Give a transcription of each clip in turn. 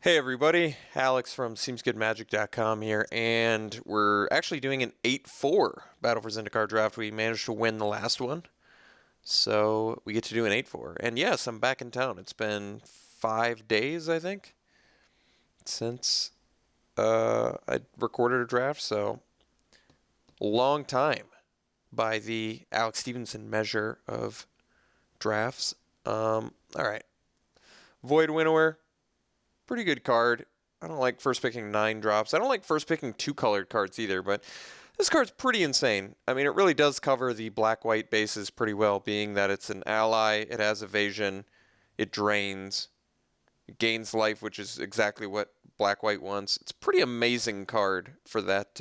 Hey everybody, Alex from SeemsGoodMagic.com here, and we're actually doing an 8-4 Battle for Zendikar draft. We managed to win the last one, so we get to do an 8-4. And yes, I'm back in town. It's been 5 days, I think, since I recorded a draft, so long time by the Alex Stephenson measure of drafts. All right, Void Winnower. Pretty good card. I don't like first picking 9 drops. I don't like first picking 2 colored cards either, but this card's pretty insane. I mean, it really does cover the black-white bases pretty well, being that it's an ally, it has evasion, it drains, it gains life, which is exactly what black-white wants. It's a pretty amazing card for that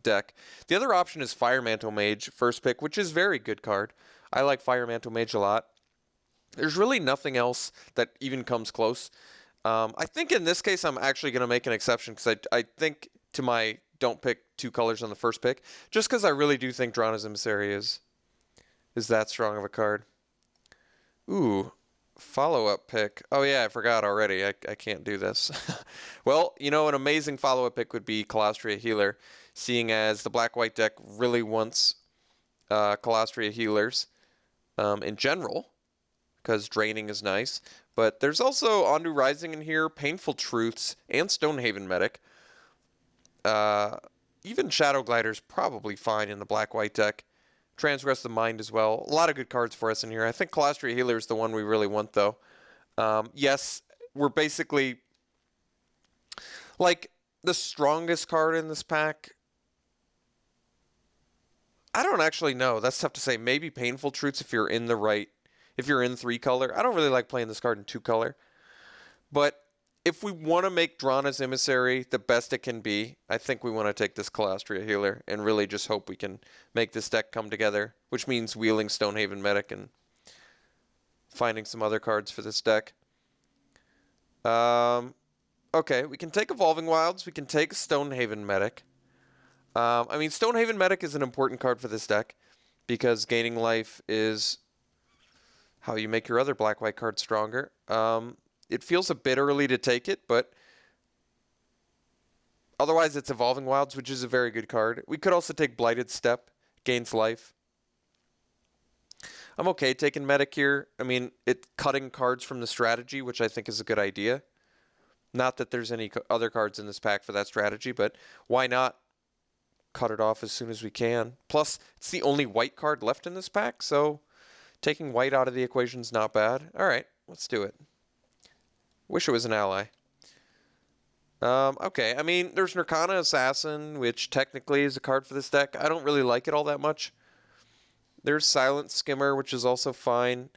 deck. The other option is Fire Mantle Mage, first pick, which is a very good card. I like Fire Mantle Mage a lot. There's really nothing else that even comes close. I think in this case I'm actually going to make an exception because I think to my don't pick 2 colors on the first pick, just because I really do think Drana's Emissary is that strong of a card. Ooh, follow-up pick. Oh yeah, I forgot already. I can't do this. Well, you know, an amazing follow-up pick would be Colostria Healer, seeing as the black-white deck really wants Colostria Healers in general, because draining is nice. But there's also Ondu Rising in here, Painful Truths, and Stonehaven Medic. Even Shadow Glider's probably fine in the black-white deck. Transgress the Mind as well. A lot of good cards for us in here. I think Colostria Healer is the one we really want, though. Yes, we're basically like the strongest card in this pack. I don't actually know. That's tough to say. Maybe Painful Truths if you're in the right. If you're in 3 color. I don't really like playing this card in 2 color. But if we want to make Drana's Emissary the best it can be, I think we want to take this Colostria Healer and really just hope we can make this deck come together, which means wheeling Stonehaven Medic and finding some other cards for this deck. Okay, we can take Evolving Wilds. We can take Stonehaven Medic. I mean, Stonehaven Medic is an important card for this deck because gaining life is how you make your other black-white card stronger. It feels a bit early to take it, but otherwise it's Evolving Wilds, which is a very good card. We could also take Blighted Step, gains life. I'm okay taking Medic here. I mean, it's cutting cards from the strategy, which I think is a good idea. Not that there's any other cards in this pack for that strategy, but why not cut it off as soon as we can? Plus, it's the only white card left in this pack, so taking white out of the equation's not bad. All right, let's do it. Wish it was an ally. Okay, I mean, there's Nirkana Assassin, which technically is a card for this deck. I don't really like it all that much. There's Silent Skimmer, which is also fine.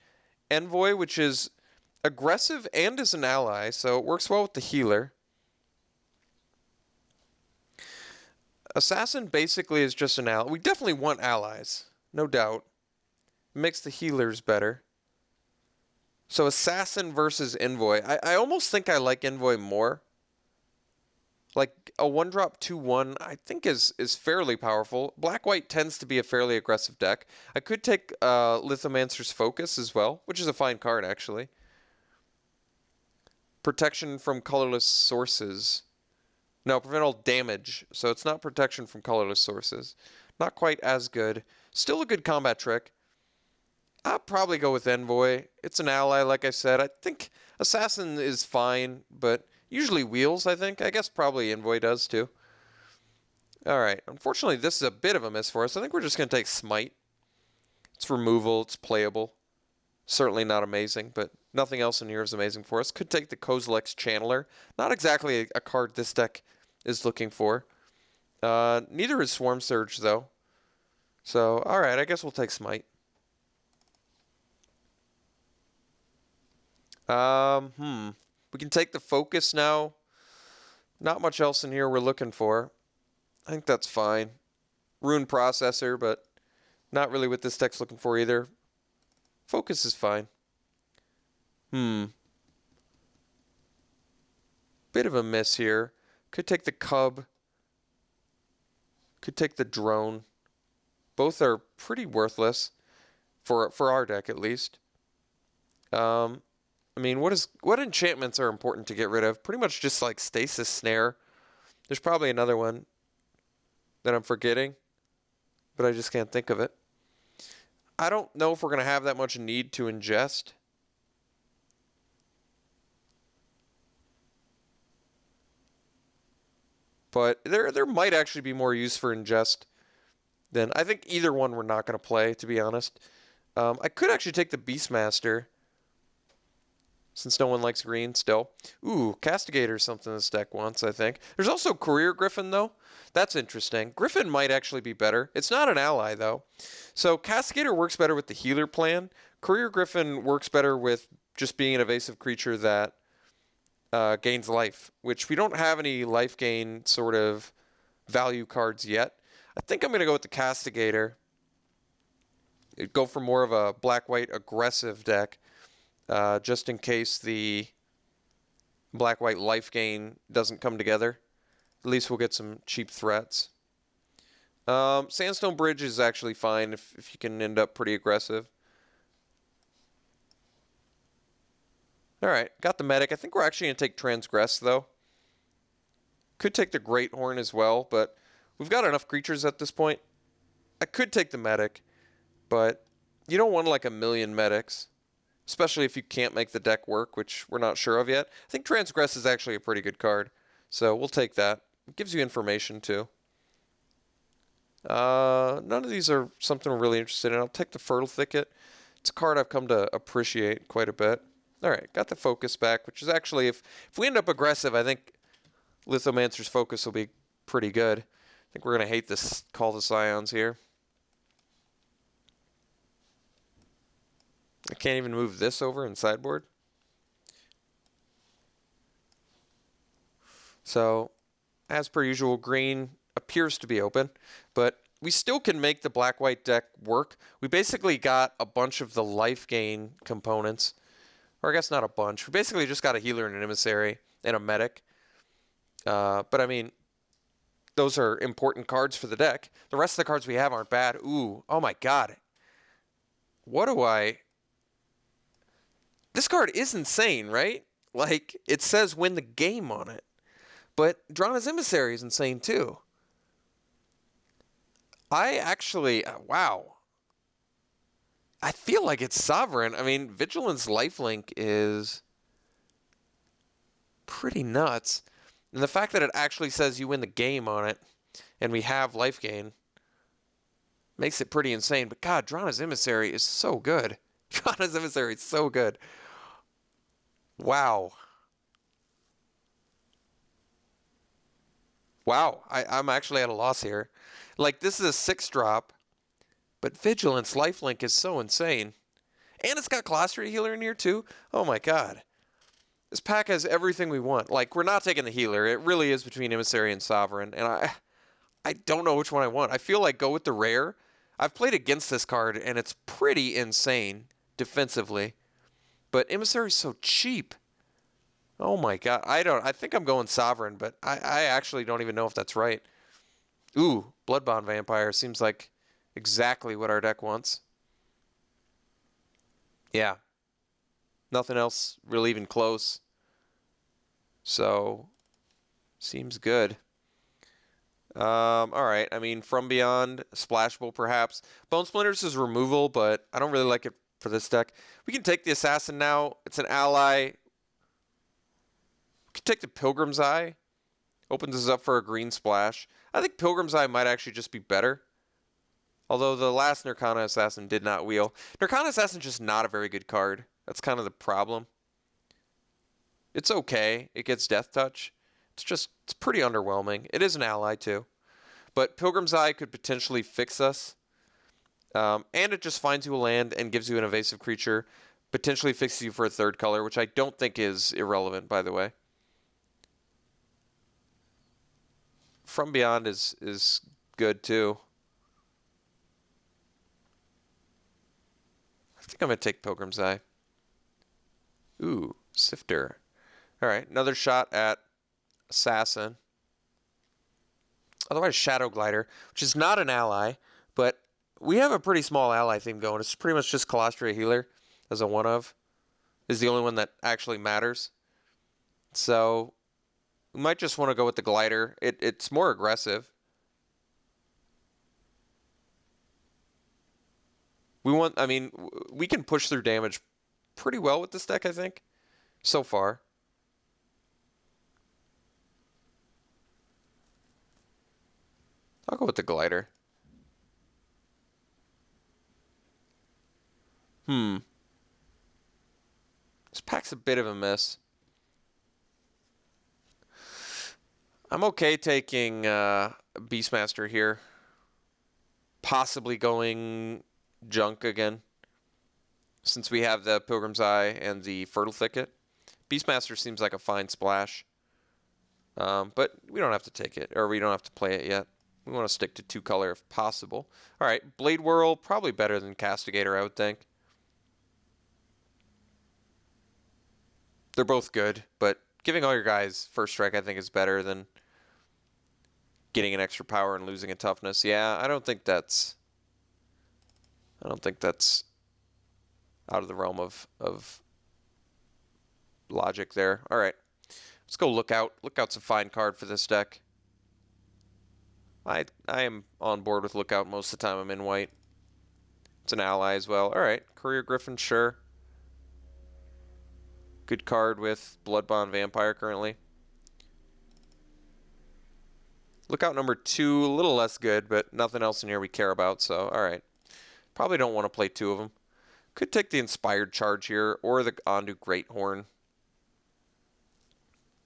Envoy, which is aggressive and is an ally, so it works well with the healer. Assassin basically is just an ally. We definitely want allies, no doubt. Makes the healers better. So Assassin versus Envoy. I almost think I like Envoy more. Like a 1-drop 2/1 I think is fairly powerful. Black-white tends to be a fairly aggressive deck. I could take Lithomancer's Focus as well, which is a fine card actually. Protection from colorless sources. No, prevent all damage. So it's not protection from colorless sources. Not quite as good. Still a good combat trick. I'll probably go with Envoy. It's an ally, like I said. I think Assassin is fine, but usually wheels, I think. I guess probably Envoy does, too. Alright, unfortunately, this is a bit of a miss for us. I think we're just going to take Smite. It's removal, it's playable. Certainly not amazing, but nothing else in here is amazing for us. Could take the Kozilek's Channeler. Not exactly a card this deck is looking for. Neither is Swarm Surge, though. So, alright, I guess we'll take Smite. We can take the Focus now. Not much else in here we're looking for. I think that's fine. Rune Processor, but not really what this deck's looking for either. Focus is fine. Bit of a miss here. Could take the Cub. Could take the Drone. Both are pretty worthless for our deck at least. I mean, what enchantments are important to get rid of? Pretty much just like Stasis Snare. There's probably another one that I'm forgetting, but I just can't think of it. I don't know if we're going to have that much need to ingest. But there might actually be more use for ingest than... I think either one we're not going to play, to be honest. I could actually take the Beastmaster, since no one likes green still. Ooh, Castigator is something this deck wants, I think. There's also Career Griffin, though. That's interesting. Griffin might actually be better. It's not an ally, though. So Castigator works better with the healer plan. Career Griffin works better with just being an evasive creature that gains life, which we don't have any life gain sort of value cards yet. I think I'm going to go with the Castigator. It'd go for more of a black-white aggressive deck, just in case the black-white life gain doesn't come together. At least we'll get some cheap threats. Sandstone Bridge is actually fine if you can end up pretty aggressive. Alright, got the Medic. I think we're actually going to take Transgress, though. Could take the Great Horn as well, but we've got enough creatures at this point. I could take the Medic, but you don't want like a million Medics, especially if you can't make the deck work, which we're not sure of yet. I think Transgress is actually a pretty good card, so we'll take that. It gives you information, too. None of these are something we're really interested in. I'll take the Fertile Thicket. It's a card I've come to appreciate quite a bit. Alright, got the Focus back, which is actually, if we end up aggressive, I think Lithomancer's Focus will be pretty good. I think we're going to hate this Call to Scions here. I can't even move this over in sideboard. So, as per usual, green appears to be open, but we still can make the black-white deck work. We basically got a bunch of the life gain components, or I guess not a bunch. We basically just got a healer and an emissary and a medic. But I mean, those are important cards for the deck. The rest of the cards we have aren't bad. Ooh, oh my god. What do I... This card is insane, right? Like, it says win the game on it. But Drana's Emissary is insane, too. I actually... wow. I feel like it's Sovereign. I mean, Vigilance Lifelink is pretty nuts. And the fact that it actually says you win the game on it, and we have life gain, makes it pretty insane. But god, Drana's Emissary is so good. Drana's Emissary is so good. Wow. Wow, I'm actually at a loss here. Like, this is a 6-drop, but Vigilance Lifelink is so insane. And it's got Colostria Healer in here, too. Oh my god. This pack has everything we want. Like, we're not taking the healer. It really is between Emissary and Sovereign. And I don't know which one I want. I feel like go with the rare. I've played against this card, and it's pretty insane defensively. But Emissary is so cheap. Oh my god. I think I'm going Sovereign, but I actually don't even know if that's right. Ooh, Bloodbound Vampire seems like exactly what our deck wants. Yeah. Nothing else really even close. So, seems good. Alright, I mean, From Beyond, Splashable perhaps. Bone Splinters is removal, but I don't really like it for this deck. We can take the Assassin now. It's an ally. We can take the Pilgrim's Eye. Opens us up for a green splash. I think Pilgrim's Eye might actually just be better. Although the last Nirkana Assassin did not wheel. Nirkana Assassin is just not a very good card. That's kind of the problem. It's okay. It gets Death Touch. It's pretty underwhelming. It is an ally too. But Pilgrim's Eye could potentially fix us. And it just finds you a land and gives you an evasive creature. Potentially fixes you for a 3rd color, which I don't think is irrelevant, by the way. From Beyond is good too. I think I'm going to take Pilgrim's Eye. Ooh, Sifter. Alright, another shot at Assassin. Otherwise, Shadow Glider, which is not an ally, but we have a pretty small ally theme going. It's pretty much just Colostria Healer as a one-of. is the only one that actually matters. So we might just want to go with the glider. It's more aggressive. I mean, we can push through damage pretty well with this deck, I think, so far. I'll go with the glider. This pack's a bit of a miss. I'm okay taking Beastmaster here. Possibly going junk again, since we have the Pilgrim's Eye and the Fertile Thicket. Beastmaster seems like a fine splash. But we don't have to take it, or we don't have to play it yet. We want to stick to 2-color if possible. All right, Blade Whirl, probably better than Castigator, I would think. They're both good, but giving all your guys first strike, I think, is better than getting an extra power and losing a toughness. Yeah, I don't think that's out of the realm of logic there. All right, let's go Lookout. Lookout's a fine card for this deck. I am on board with Lookout most of the time I'm in white. It's an ally as well. All right, Courier Griffin, sure. Good card with Bloodbond Vampire currently. Lookout number 2, a little less good, but nothing else in here we care about, so all right. Probably don't want to play 2 of them. Could take the Inspired Charge here, or the Ondu Greathorn.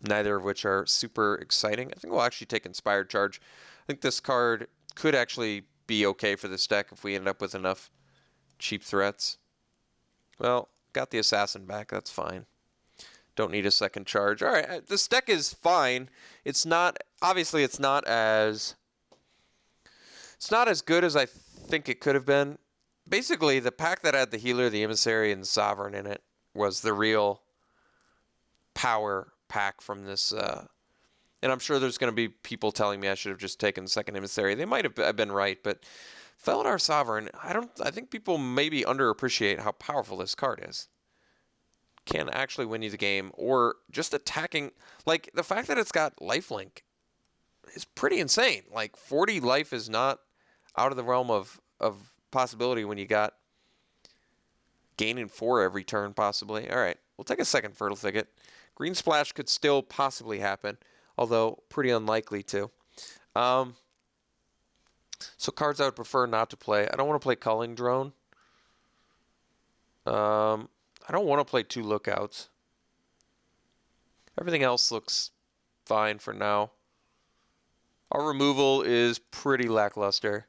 Neither of which are super exciting. I think we'll actually take Inspired Charge. I think this card could actually be okay for this deck if we end up with enough cheap threats. Well, got the Assassin back, that's fine. Don't need a second charge. All right, this deck is fine. It's not, obviously it's not as good as I think it could have been. Basically, the pack that had the Healer, the Emissary, and Sovereign in it was the real power pack from this. And I'm sure there's going to be people telling me I should have just taken the second Emissary. They might have been right, but Felidar Sovereign, I think people maybe underappreciate how powerful this card is. Can actually win you the game, or just attacking. Like, the fact that it's got lifelink is pretty insane. Like, 40 life is not out of the realm of possibility when you got gaining 4 every turn, possibly. All right, we'll take a second Fertile Thicket. Green Splash could still possibly happen, although pretty unlikely to. So cards I would prefer not to play. I don't want to play Culling Drone. I don't want to play 2 Lookouts. Everything else looks fine for now. Our removal is pretty lackluster.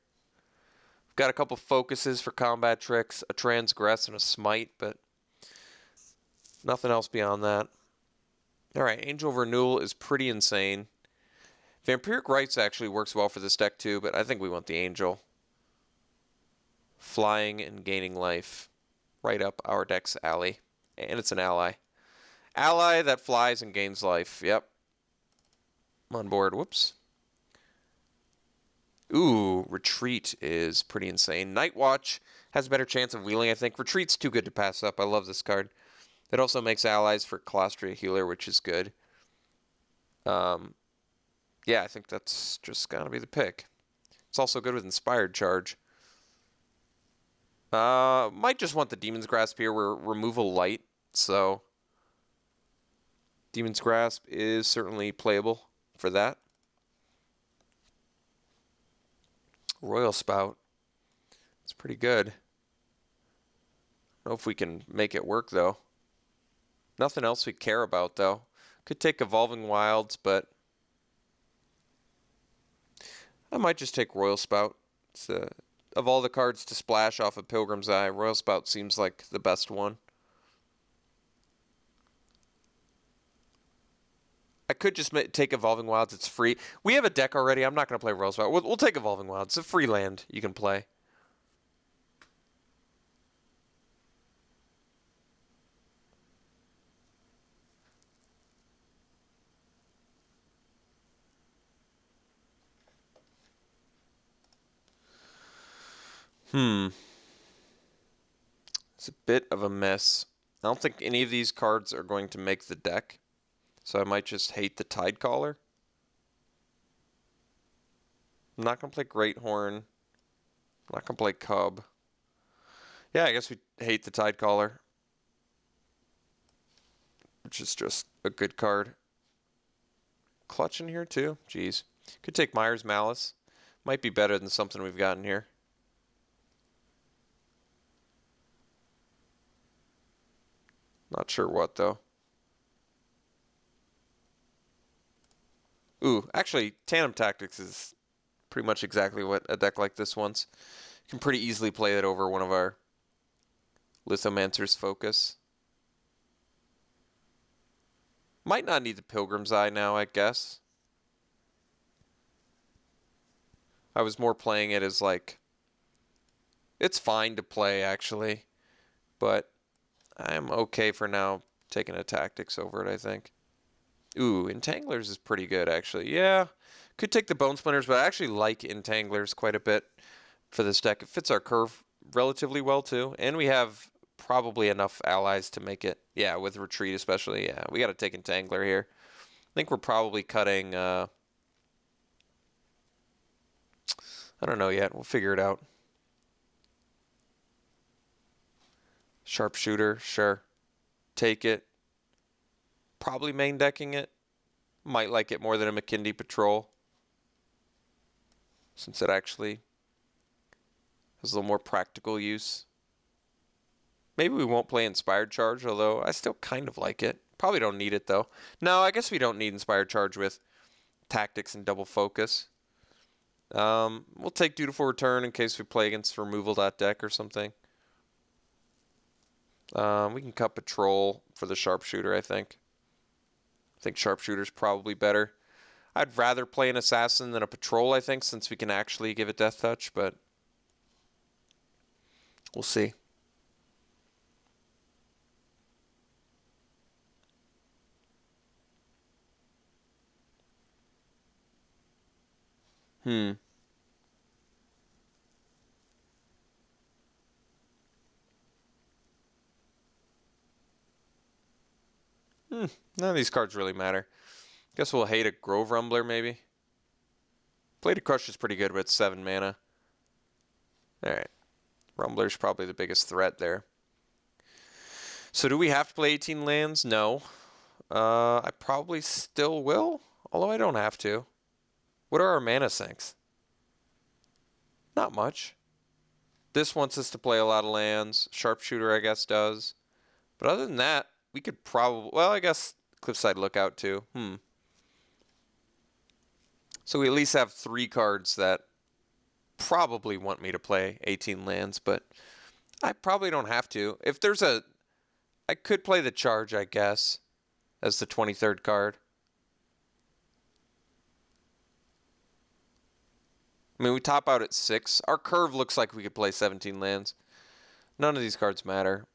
We've got a couple focuses for combat tricks, a Transgress and a Smite, but nothing else beyond that. Alright, Angel of Renewal is pretty insane. Vampiric Rites actually works well for this deck too, but I think we want the Angel. Flying and gaining life. Right up our deck's alley. And it's an ally. Ally that flies and gains life. Yep. I'm on board. Whoops. Ooh, Retreat is pretty insane. Night Watch has a better chance of wheeling, I think. Retreat's too good to pass up. I love this card. It also makes allies for Colostria Healer, which is good. Yeah, I think that's just going to be the pick. It's also good with Inspired Charge. Might just want the Demon's Grasp here. We're removal light, so Demon's Grasp is certainly playable for that. Royal Spout. It's pretty good. I don't know if we can make it work, though. Nothing else we care about, though. Could take Evolving Wilds, but I might just take Royal Spout. It's of all the cards to splash off of Pilgrim's Eye, Royal Spout seems like the best one. I could just take Evolving Wilds. It's free. We have a deck already. I'm not going to play Royal Spout. We'll take Evolving Wilds. It's a free land you can play. It's a bit of a mess. I don't think any of these cards are going to make the deck, so I might just hate the Tidecaller. I'm not going to play Great Horn. I'm not going to play Cub. Yeah, I guess we hate the Tidecaller, which is just a good card. Clutch in here too? Jeez. Could take Myers Malice. Might be better than something we've gotten here. Not sure what, though. Ooh, actually, Tandem Tactics is pretty much exactly what a deck like this wants. You can pretty easily play it over one of our Lithomancer's Focus. Might not need the Pilgrim's Eye now, I guess. I was more playing it as like... It's fine to play, actually. But I'm okay for now taking a Tactics over it, I think. Ooh, Entanglers is pretty good, actually. Yeah, could take the Bone Splinters, but I actually like Entanglers quite a bit for this deck. It fits our curve relatively well, too. And we have probably enough allies to make it. Yeah, with Retreat especially. Yeah, we got to take Entangler here. I think we're probably cutting... I don't know yet. We'll figure it out. Sharpshooter, sure. Take it. Probably main decking it. Might like it more than a McKindy Patrol, since it actually has a little more practical use. Maybe we won't play Inspired Charge, although I still kind of like it. Probably don't need it, though. No, I guess we don't need Inspired Charge with Tactics and Double Focus. We'll take Dutiful Return in case we play against Removal.deck or something. We can cut Patrol for the Sharpshooter, I think. I think Sharpshooter's probably better. I'd rather play an Assassin than a Patrol, I think, since we can actually give it Death Touch, but we'll see. None of these cards really matter. Guess we'll hate a Grove Rumbler, maybe. Blade of Crush is pretty good, but it's 7 mana. Alright. Rumbler's probably the biggest threat there. So do we have to play 18 lands? No. I probably still will, although I don't have to. What are our mana sinks? Not much. This wants us to play a lot of lands. Sharpshooter, I guess, does. But other than that, we could probably... Well, I guess Cliffside Lookout, too. So we at least have 3 cards that probably want me to play 18 lands, but I probably don't have to. If there's a... I could play the Charge, I guess, as the 23rd card. I mean, we top out at 6. Our curve looks like we could play 17 lands. None of these cards matter.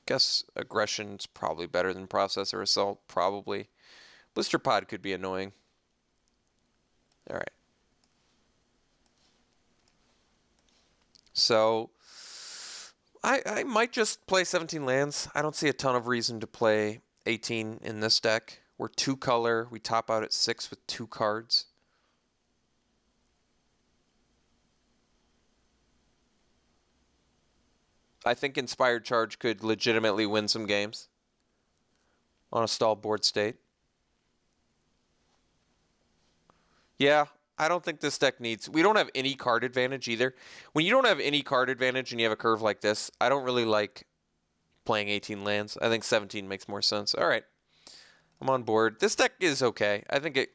Guess Aggression's probably better than Processor Assault, probably. Blister Pod could be annoying. Alright. So, I might just play 17 lands. I don't see a ton of reason to play 18 in this deck. We're 2 color. We top out at 6 with 2 cards. I think Inspired Charge could legitimately win some games on a stalled board state. Yeah, I don't think this deck needs... We don't have any card advantage either. When you don't have any card advantage and you have a curve like this, I don't really like playing 18 lands. I think 17 makes more sense. All right, I'm on board. This deck is okay. I think it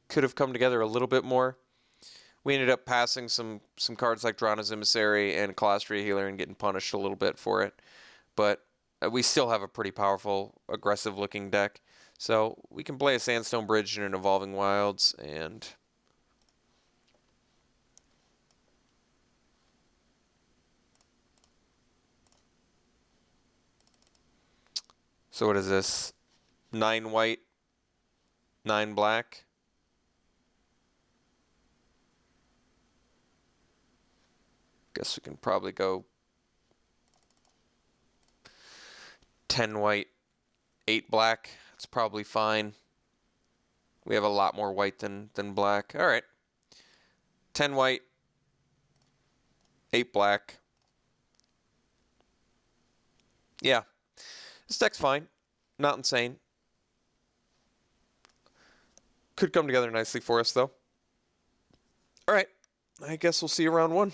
could have come together a little bit more. We ended up passing some cards like Drana's Emissary and Colostria Healer and getting punished a little bit for it. But we still have a pretty powerful, aggressive-looking deck. So we can play a Sandstone Bridge and an Evolving Wilds, and... So what is this? 9 white, 9 black. Guess we can probably go 10 white, 8 black. It's probably fine. We have a lot more white than black. All right. 10 white, 8 black. Yeah. This deck's fine. Not insane. Could come together nicely for us, though. All right. I guess we'll see you round 1.